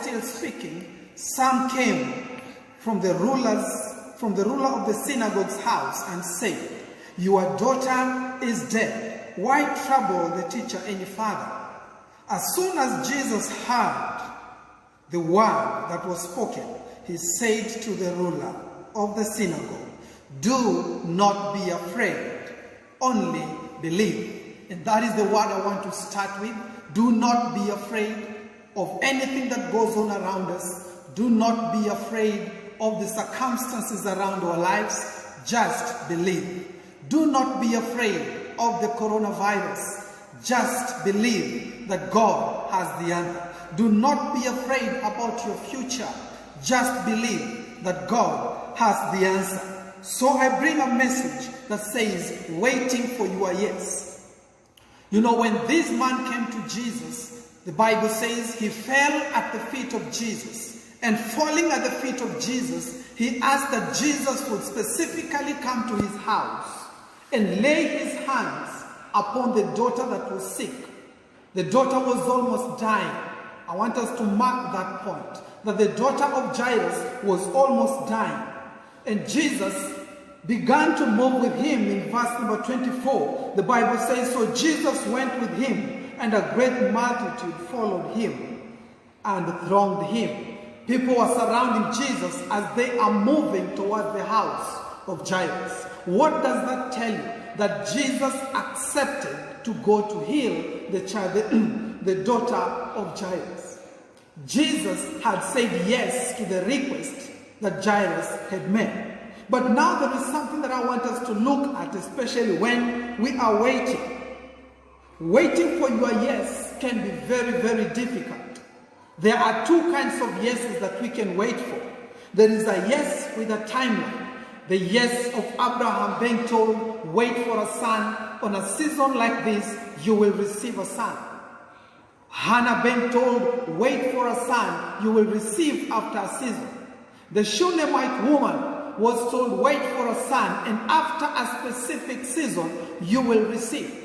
still speaking, some came from the ruler of the synagogue's house and said, "Your daughter is dead. Why trouble the teacher any further?" As soon as Jesus heard the word that was spoken, he said to the ruler of the synagogue, "Do not be afraid, only believe." And that is the word I want to start with. Do not be afraid of anything that goes on around us. Do not be afraid of the circumstances around our lives. Just believe. Do not be afraid of the coronavirus. Just believe that God has the answer. Do not be afraid about your future. Just believe that God has the answer. So I bring a message that says, waiting for your yes. You know, when this man came to Jesus, the Bible says he fell at the feet of Jesus. And falling at the feet of Jesus, he asked that Jesus would specifically come to his house and lay his hands upon the daughter that was sick. The daughter was almost dying. I want us to mark that point, that the daughter of Jairus was almost dying. And Jesus began to move with him. In verse number 24, the Bible says, "So Jesus went with him, and a great multitude followed him and thronged him." People were surrounding Jesus as they are moving towards the house of Jairus. What does that tell you? That Jesus accepted to go to heal the child, the daughter of Jairus. Jesus had said yes to the request that Jairus had made. But now there is something that I want us to look at, especially when we are waiting. Waiting for your yes can be very, very difficult. There are two kinds of yeses that we can wait for. There is a yes with a timeline. The yes of Abraham being told, wait for a son. On a season like this, you will receive a son. Hannah being told, wait for a son, you will receive after a season. The Shunammite woman was told, wait for a son, and after a specific season, you will receive.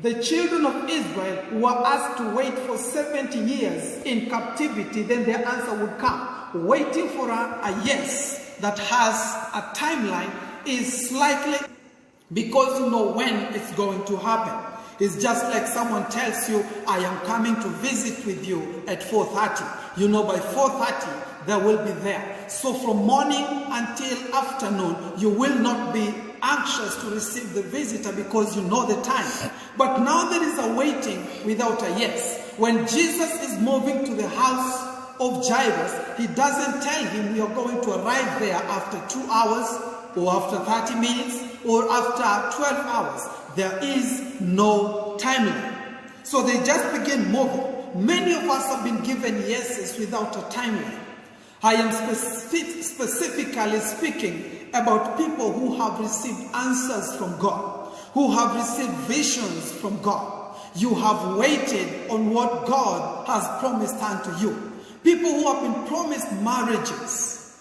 The children of Israel were asked to wait for 70 years in captivity, then their answer would come. Waiting for a yes that has a timeline is slightly, because you know when it's going to happen. It's just like someone tells you, I am coming to visit with you at 4:30. You know by 4:30 they will be there. So from morning until afternoon, you will not be anxious to receive the visitor because you know the time. But now there is a waiting without a yes. When Jesus is moving to the house of Jairus, he doesn't tell him we are going to arrive there after 2 hours or after 30 minutes or after 12 hours. There is no timeline. So they just begin moving. Many of us have been given yeses without a timeline. I am specifically speaking about people who have received answers from God, who have received visions from God. You have waited on what God has promised unto you. People who have been promised marriages,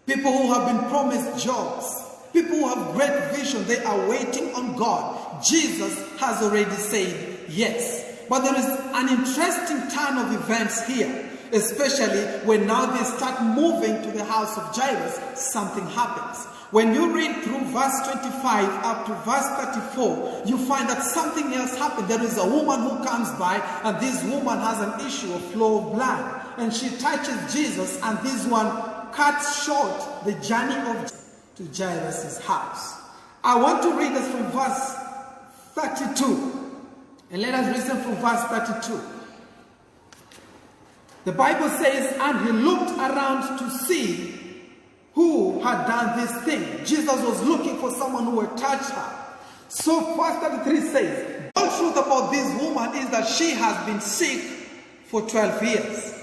people who have been promised jobs, people who have great vision, they are waiting on God. Jesus has already said yes. But there is an interesting turn of events here, especially when now they start moving to the house of Jairus, something happens. When you read through verse 25 up to verse 34, you find that something else happened. There is a woman who comes by, and this woman has an issue of flow of blood. And she touches Jesus, and this one cuts short the journey of to Jairus' house. I want to read us from verse 32. And let us listen from verse 32. The Bible says, and he looked around to see who had done this thing. Jesus was looking for someone who had touched her. So verse 33 says, the truth about this woman is that she has been sick for 12 years.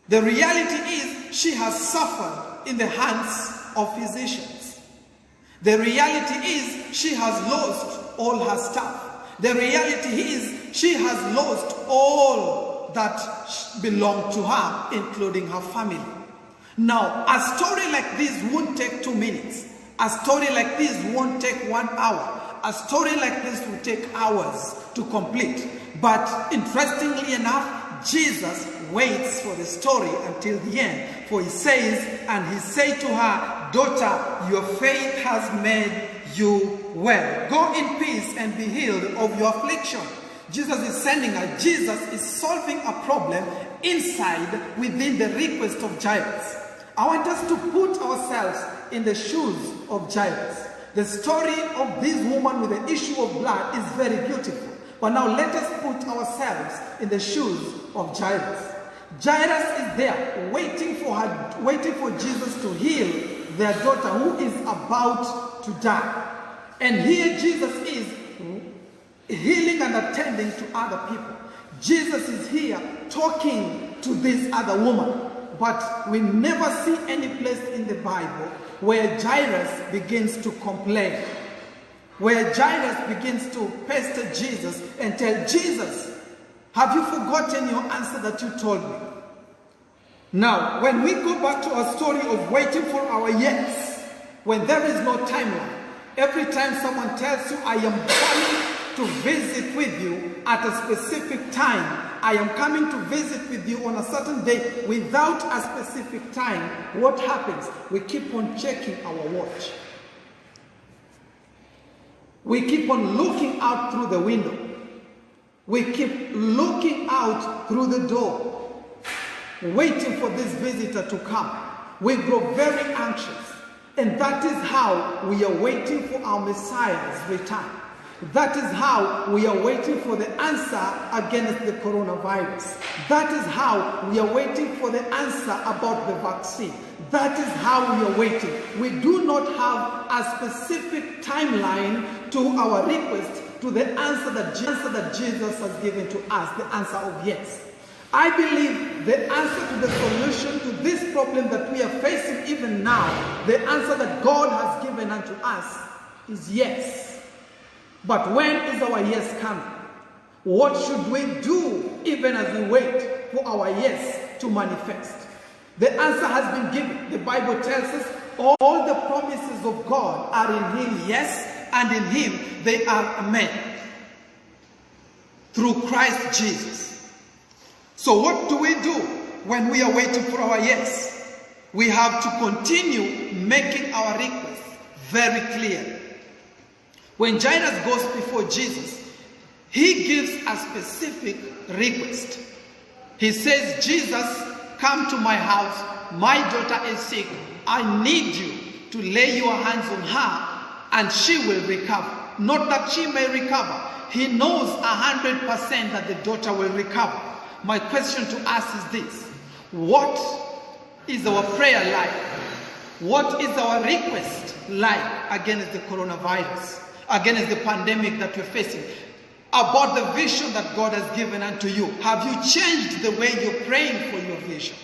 The reality is she has suffered in the hands of physicians. The reality is she has lost all her stuff. The reality is she has lost all that belonged to her, including her family. Now, a story like this won't take 2 minutes. A story like this won't take 1 hour. A story like this will take hours to complete. But interestingly enough, Jesus waits for the story until the end. For he says, and he said to her, daughter, your faith has made you well. Go in peace and be healed of your affliction. Jesus is sending her. Jesus is solving a problem inside within the request of Jairus. I want us to put ourselves in the shoes of Jairus. The story of this woman with the issue of blood is very beautiful. But now let us put ourselves in the shoes of Jairus. Jairus is there waiting for Jesus to heal their daughter who is about to die. And here Jesus is healing and attending to other people. Jesus is here talking to this other woman. But we never see any place in the Bible where Jairus begins to complain, where Jairus begins to pester Jesus and tell Jesus, have you forgotten your answer that you told me? Now, when we go back to our story of waiting for our yes, when there is no timeline, every time someone tells you, I am coming to visit with you at a specific time, I am coming to visit with you on a certain day without a specific time, what happens? We keep on checking our watch. We keep on looking out through the window. We keep looking out through the door, waiting for this visitor to come. We grow very anxious. And that is how we are waiting for our Messiah's return. That is how we are waiting for the answer against the coronavirus. That is how we are waiting for the answer about the vaccine. That is how we are waiting. We do not have a specific timeline to our request, to the answer that Jesus has given to us, the answer of yes. I believe the answer to the solution to this problem that we are facing even now, the answer that God has given unto us is yes. But when is our yes coming? What should we do even as we wait for our yes to manifest? The answer has been given. The Bible tells us all the promises of God are in Him, yes, and in Him they are amen. Through Christ Jesus. So what do we do when we are waiting for our yes? We have to continue making our request very clear. When Jairus goes before Jesus, he gives a specific request. He says, Jesus, come to my house. My daughter is sick. I need you to lay your hands on her and she will recover. Not that she may recover. He knows 100% that the daughter will recover. My question to us is this. What is our prayer like? What is our request like against the coronavirus? Against the pandemic that we're facing, about the vision that God has given unto you? Have you changed the way you're praying for your vision?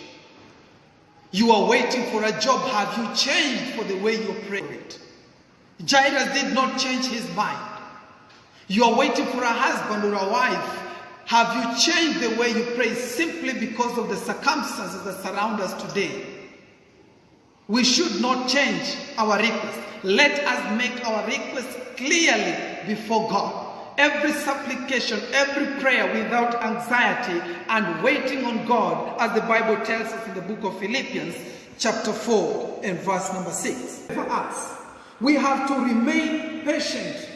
You are waiting for a job. Have you changed for the way you pray for it? Jairus did not change his mind. You are waiting for a husband or a wife. Have you changed the way you pray simply because of the circumstances that surround us today? We should not change our request. Let us make our request clearly before God. Every supplication, every prayer without anxiety and waiting on God, as the Bible tells us in the book of Philippians chapter 4 and verse number 6. For us, we have to remain patient.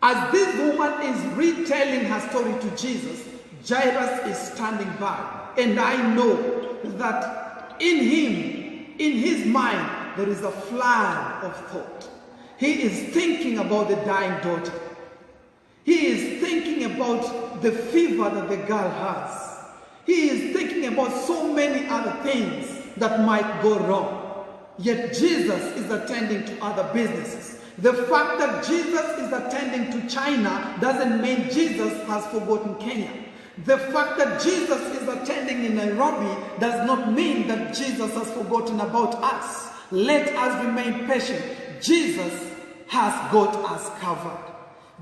As this woman is retelling her story to Jesus, Jairus is standing by. And I know that in him, in his mind, there is a flood of thought. He is thinking about the dying daughter. He is thinking about the fever that the girl has. He is thinking about so many other things that might go wrong. Yet Jesus is attending to other businesses. The fact that Jesus is attending to China doesn't mean Jesus has forgotten Kenya. The fact that Jesus is attending in Nairobi does not mean that Jesus has forgotten about us. Let us remain patient. Jesus has got us covered.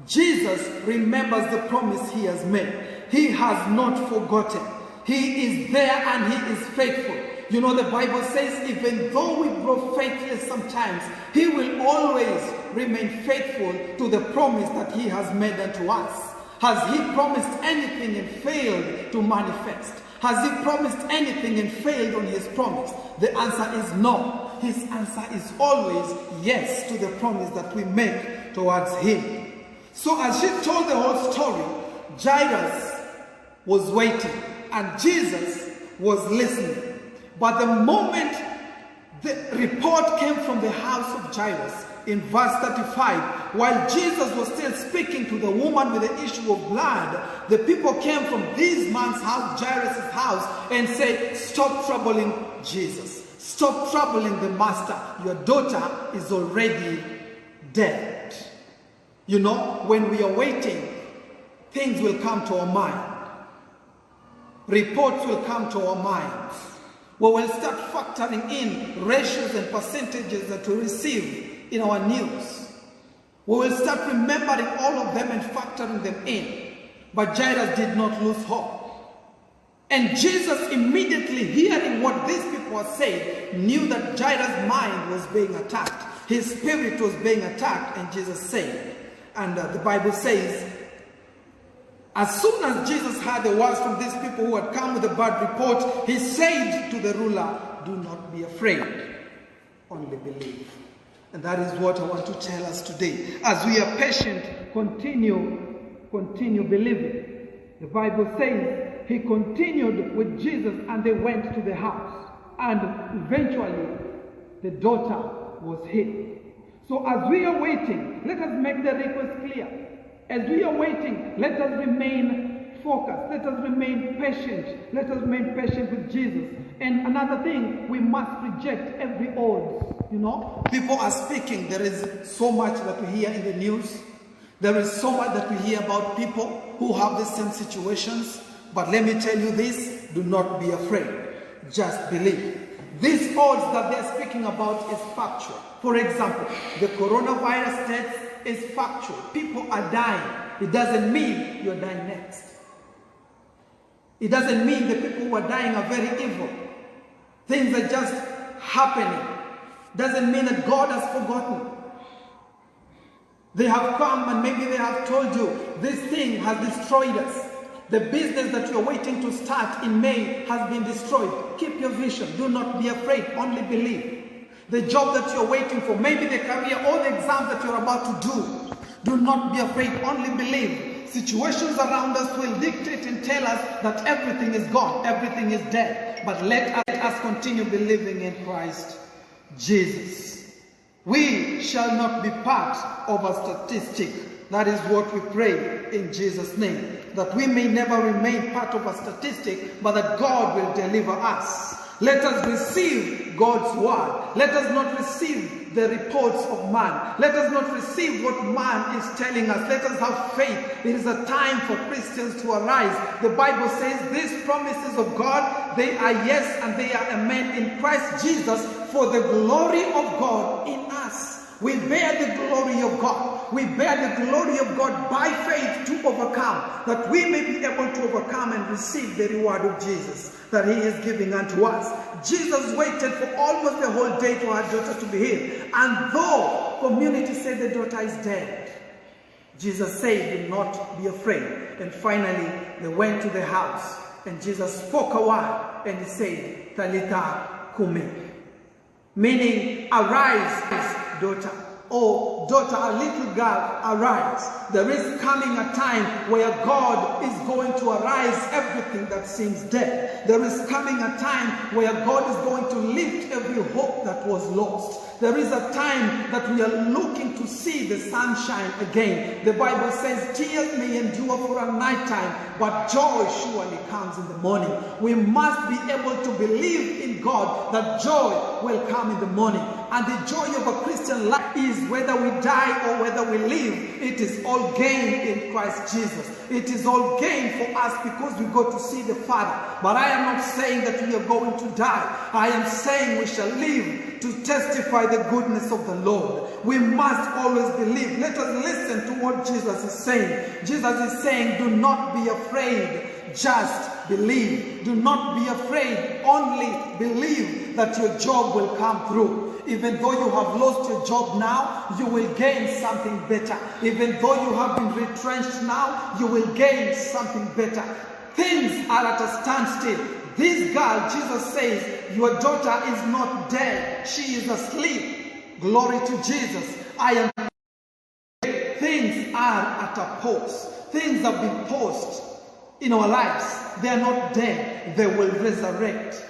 Jesus remembers the promise he has made. He has not forgotten. He is there and he is faithful. You know, the Bible says even though we grow faithless sometimes, he will always remain faithful to the promise that he has made unto us. Has he promised anything and failed to manifest? Has he promised anything and failed on his promise? The answer is no. His answer is always yes to the promise that we make towards him. So as she told the whole story, Jairus was waiting and Jesus was listening. But the moment the report came from the house of Jairus, in verse 35, while Jesus was still speaking to the woman with the issue of blood, the people came from this man's house, Jairus' house, and said, stop troubling Jesus. Stop troubling the master. Your daughter is already dead. You know, when we are waiting, things will come to our mind. Reports will come to our minds. We will start factoring in ratios and percentages that we receive in our news. We will start remembering all of them and factoring them in. But Jairus did not lose hope. And Jesus, immediately hearing what these people were saying, knew that Jairus' mind was being attacked. His spirit was being attacked. And Jesus said, and the Bible says, as soon as Jesus heard the words from these people who had come with a bad report, he said to the ruler, do not be afraid, only believe. And that is what I want to tell us today. As we are patient, continue believing. The Bible says he continued with Jesus and they went to the house. And eventually the daughter was healed. So as we are waiting, let us make the request clear. As we are waiting, let us remain focused. Let us remain patient. Let us remain patient with Jesus. And another thing, we must reject every odds. You know, people are speaking. There is so much that we hear in the news. There is so much that we hear about people who have the same situations. But let me tell you this, do not be afraid. Just believe. These odds that they're speaking about is factual. For example, the coronavirus death is factual. People are dying. It doesn't mean you're dying next. It doesn't mean the people who are dying are very evil. Things are just happening. Doesn't mean that God has forgotten. They have come and maybe they have told you, this thing has destroyed us. The business that you're waiting to start in May has been destroyed. Keep your vision. Do not be afraid. Only believe. The job that you're waiting for, maybe the career or the exams that you're about to do, do not be afraid. Only believe. Situations around us will dictate and tell us that everything is gone. Everything is dead. But let us continue believing in Christ Jesus. We shall not be part of a statistic. That is what we pray in Jesus' name. That we may never remain part of a statistic, but that God will deliver us. Let us receive God's word. Let us not receive the reports of man. Let us not receive what man is telling us. Let us have faith. It is a time for Christians to arise. The Bible says these promises of God, they are yes and they are amen in Christ Jesus for the glory of God in us. We bear the glory of God. We bear the glory of God by faith to overcome, that we may be able to overcome and receive the reward of Jesus that he is giving unto us. Jesus waited for almost the whole day for her daughter to be healed. And though community said the daughter is dead, Jesus said, do not be afraid. And finally, they went to the house and Jesus spoke a word and he said, Talitha Kumi, meaning arise, daughter. Oh, daughter, a little girl, arise. There is coming a time where God is going to arise everything that seems dead. There is coming a time where God is going to lift every hope that was lost. There is a time that we are looking to see the sunshine again. The Bible says, tears may endure for a night time, but joy surely comes in the morning. We must be able to believe in God that joy will come in the morning. And the joy of a Christian life is whether we die or whether we live, it is all gain in Christ Jesus. It is all gain for us because we go to see the Father. But I am not saying that we are going to die. I am saying we shall live to testify the goodness of the Lord. We must always believe. Let us listen to what Jesus is saying. Jesus is saying, do not be afraid. Just believe. Do not be afraid. Only believe that your job will come through. Even though you have lost your job now, you will gain something better. Even though you have been retrenched now, you will gain something better. Things are at a standstill. This girl, Jesus says, your daughter is not dead. She is asleep. Glory to Jesus. Things are at a pause. Things have been paused in our lives. They are not dead. They will resurrect.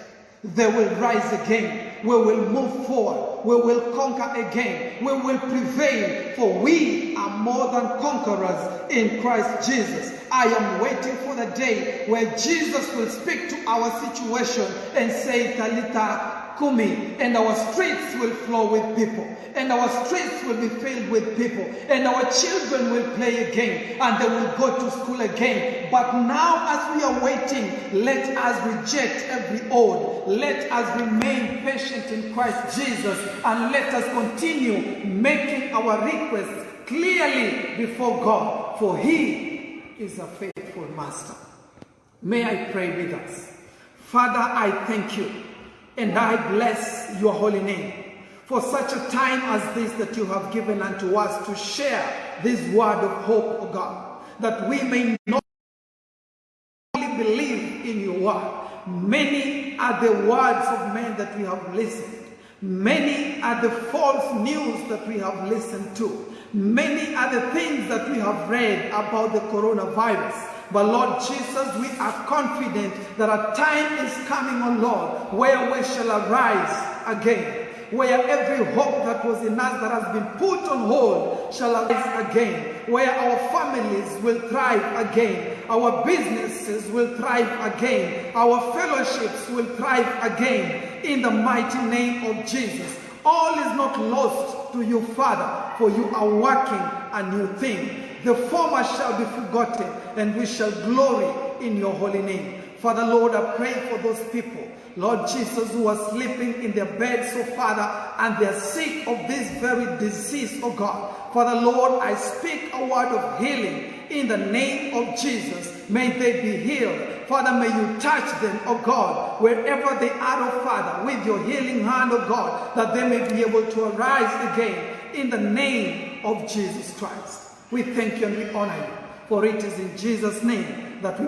They will rise again. We will move forward. We will conquer again. We will prevail, for we are more than conquerors in Christ Jesus. I am waiting for the day where Jesus will speak to our situation and say, Talitha Kumi, and our streets will flow with people, and our streets will be filled with people, and our children will play again, and they will go to school again. But now, as we are waiting, let us reject every old. Let us remain patient in Christ Jesus, and let us continue making our requests clearly before God, for He is a faithful Master. May I pray with us. Father, I thank you and I bless your holy name for such a time as this that you have given unto us to share this word of hope, O God, that we may not only believe in your word. Many are the words of men that we have listened. Many are the false news that we have listened to. Many are the things that we have read about the coronavirus. But Lord Jesus, we are confident that a time is coming, O Lord, where we shall arise again, where every hope that was in us that has been put on hold shall arise again, where our families will thrive again, our businesses will thrive again, our fellowships will thrive again, in the mighty name of Jesus. All is not lost to you, Father, for you are working a new thing. The former shall be forgotten, and we shall glory in your holy name. Father, Lord, I pray for those people, Lord Jesus, who are sleeping in their beds, oh Father, and they are sick of this very disease, oh God. Father, Lord, I speak a word of healing in the name of Jesus. May they be healed. Father, may you touch them, oh God, wherever they are, oh Father, with your healing hand, oh God, that they may be able to arise again in the name of Jesus Christ. We thank you and we honor you, for it is in Jesus' name that we